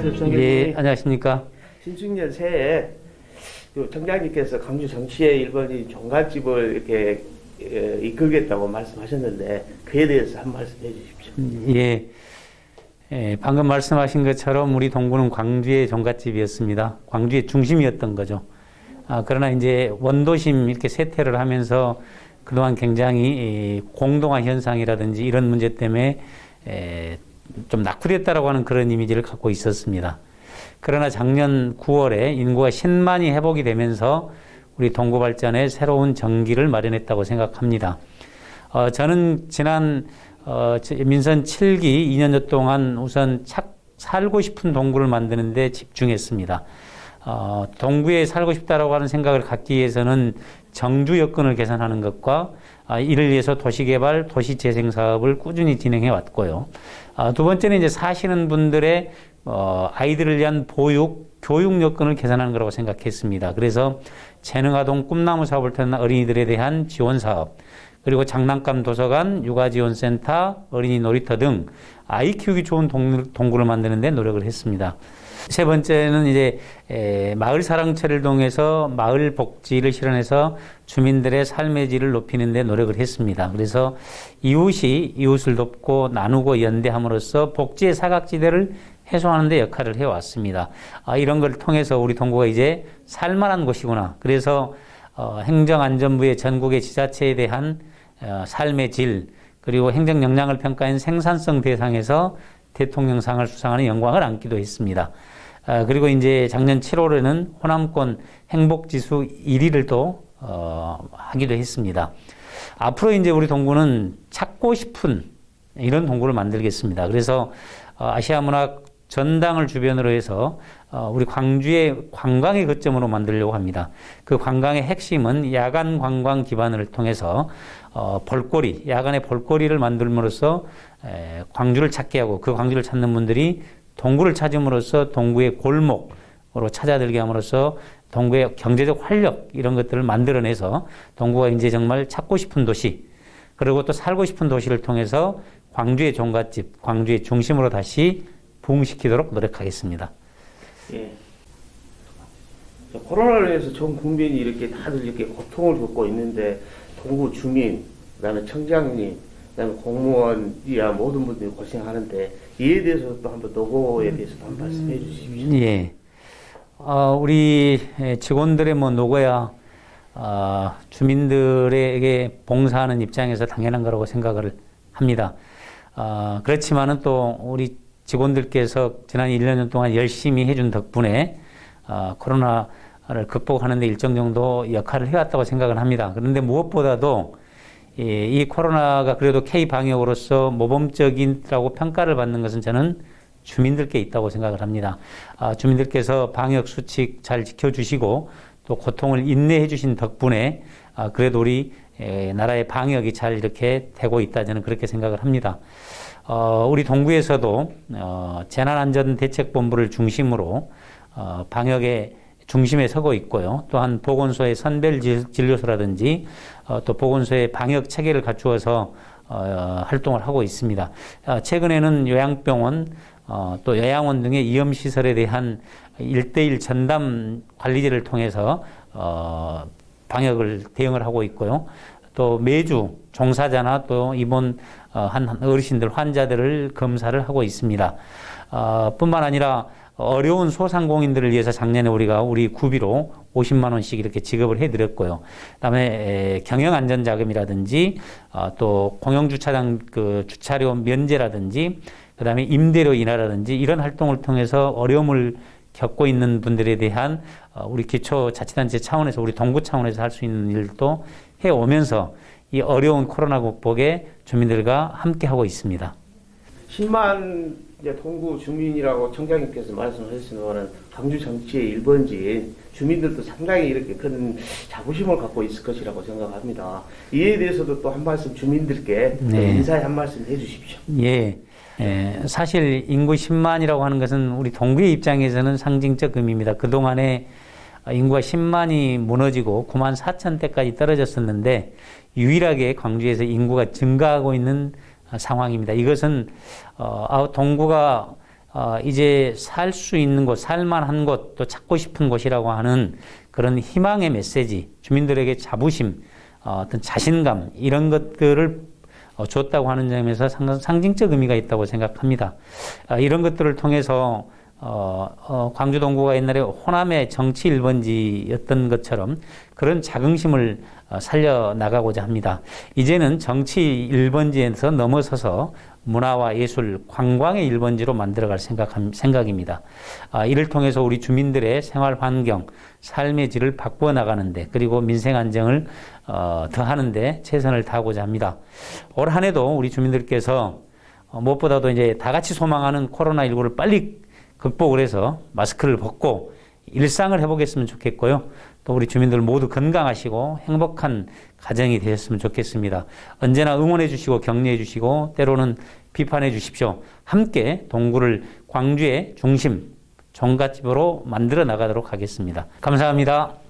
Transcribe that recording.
안녕하세요, 정경님. 예, 안녕하십니까. 신축년 새해 청장님께서 광주 정치의 1번지 종갓집을 이렇게 이끌겠다고 말씀하셨는데 그에 대해서 한 말씀 해주십시오. 예, 방금 말씀하신 것처럼 우리 동구는 광주의 종갓집이었습니다. 광주의 중심이었던 거죠. 그러나 이제 원도심 이렇게 쇠퇴를 하면서 그동안 굉장히 공동화 현상이라든지 이런 문제 때문에 좀 낙후됐다라고 하는 그런 이미지를 갖고 있었습니다. 그러나 작년 9월에 인구가 10만이 회복이 되면서 우리 동구 발전에 새로운 전기를 마련했다고 생각합니다. 저는 지난 민선 7기 2년여 동안 우선 살고 싶은 동구를 만드는 데 집중했습니다. 동구에 살고 싶다라고 하는 생각을 갖기 위해서는 정주 여건을 개선하는 것과 이를 위해서 도시개발, 도시재생 사업을 꾸준히 진행해 왔고요. 두 번째는 이제 사시는 분들의 아이들을 위한 보육, 교육 여건을 개선하는 거라고 생각했습니다. 그래서 재능아동 꿈나무 사업을 통한 어린이들에 대한 지원 사업, 그리고 장난감 도서관, 육아지원센터, 어린이 놀이터 등 아이 키우기 좋은 동구를 만드는 데 노력을 했습니다. 세 번째는 이제 마을 사랑채를 통해서 마을 복지를 실현해서 주민들의 삶의 질을 높이는 데 노력을 했습니다. 그래서 이웃이 이웃을 돕고 나누고 연대함으로써 복지의 사각지대를 해소하는 데 역할을 해왔습니다. 이런 걸 통해서 우리 동구가 이제 살만한 곳이구나. 그래서 행정안전부의 전국의 지자체에 대한 삶의 질, 그리고 행정 역량을 평가한 생산성 대상에서 대통령상을 수상하는 영광을 안기도 했습니다. 그리고 이제 작년 7월에는 호남권 행복지수 1위를 또 하기도 했습니다. 앞으로 이제 우리 동구는 찾고 싶은 이런 동구를 만들겠습니다. 그래서 아시아문학 전당을 주변으로 해서 우리 광주의 관광의 거점으로 만들려고 합니다. 그 관광의 핵심은 야간 관광 기반을 통해서 볼거리, 야간의 볼거리를 만들므로써 광주를 찾게 하고 그 광주를 찾는 분들이 동구를 찾음으로써 동구의 골목으로 찾아들게 함으로써 동구의 경제적 활력 이런 것들을 만들어내서 동구가 이제 정말 찾고 싶은 도시, 그리고 또 살고 싶은 도시를 통해서 광주의 종갓집, 광주의 중심으로 다시 부흥시키도록 노력하겠습니다. 예. 코로나로 인해서 전 국민이 이렇게 다들 이렇게 고통을 겪고 있는데 동구 주민, 그다음에 청장님, 그다음에 공무원이야 모든 분들이 고생하는데 이에 대해서 또 한번 노고에 대해서도 한 말씀해 주십시오. 예. 우리 직원들의 노고야 주민들에게 봉사하는 입장에서 당연한 거라고 생각을 합니다. 그렇지만은 또 우리 직원들께서 지난 1년 동안 열심히 해준 덕분에 코로나를 극복하는 데 일정 정도 역할을 해왔다고 생각을 합니다. 그런데 무엇보다도 이 코로나가 그래도 K방역으로서 모범적이라고 평가를 받는 것은 저는 주민들께 있다고 생각을 합니다. 주민들께서 방역 수칙 잘 지켜주시고 또 고통을 인내해 주신 덕분에 그래도 우리 나라의 방역이 잘 이렇게 되고 있다, 저는 그렇게 생각을 합니다. 우리 동구에서도 재난안전대책본부를 중심으로 방역의 중심에 서고 있고요. 또한 보건소의 선별진료소라든지 또 보건소의 방역 체계를 갖추어서 활동을 하고 있습니다. 최근에는 요양병원, 또 요양원 등의 위험시설에 대한 1:1 전담 관리제를 통해서 방역을 대응을 하고 있고요. 또 매주 종사자나 또 입원 한 어르신들, 환자들을 검사를 하고 있습니다. 뿐만 아니라 어려운 소상공인들을 위해서 작년에 우리가 우리 구비로 50만 원씩 이렇게 지급을 해드렸고요. 그다음에 경영안전자금이라든지 또 공영주차장 그 주차료 면제라든지 그다음에 임대료 인하라든지 이런 활동을 통해서 어려움을 겪고 있는 분들에 대한 우리 기초자치단체 차원에서 우리 동구 차원에서 할 수 있는 일도 해오면서 이 어려운 코로나 극복에 주민들과 함께 하고 있습니다. 10만 이제 동구 주민이라고 청장님께서 말씀하셨으는 거는 광주 정치의 1번지인 주민들도 상당히 이렇게 큰 자부심을 갖고 있을 것이라고 생각합니다. 이에 대해서도 또 한 말씀 주민들께 인사의 한 말씀 해주십시오. 예. 사실 인구 10만이라고 하는 것은 우리 동구의 입장에서는 상징적 의미입니다. 그동안에 인구가 10만이 무너지고 9만 4천 대까지 떨어졌었는데 유일하게 광주에서 인구가 증가하고 있는 상황입니다. 이것은 동구가 이제 살 수 있는 곳, 살만한 곳, 또 찾고 싶은 곳이라고 하는 그런 희망의 메시지, 주민들에게 자부심, 어떤 자신감, 이런 것들을 줬다고 하는 점에서 상징적 의미가 있다고 생각합니다. 이런 것들을 통해서 광주 동구가 옛날에 호남의 정치 1번지였던 것처럼 그런 자긍심을 살려나가고자 합니다. 이제는 정치 1번지에서 넘어서서 문화와 예술, 관광의 1번지로 만들어갈 생각입니다. 이를 통해서 우리 주민들의 생활 환경, 삶의 질을 바꾸어 나가는데, 그리고 민생 안정을 더하는데 최선을 다하고자 합니다. 올 한 해도 우리 주민들께서 무엇보다도 이제 다 같이 소망하는 코로나19를 빨리 극복을 해서 마스크를 벗고 일상을 해보겠으면 좋겠고요. 또 우리 주민들 모두 건강하시고 행복한 가정이 되셨으면 좋겠습니다. 언제나 응원해 주시고 격려해 주시고 때로는 비판해 주십시오. 함께 동구를 광주의 중심, 종갓집으로 만들어 나가도록 하겠습니다. 감사합니다.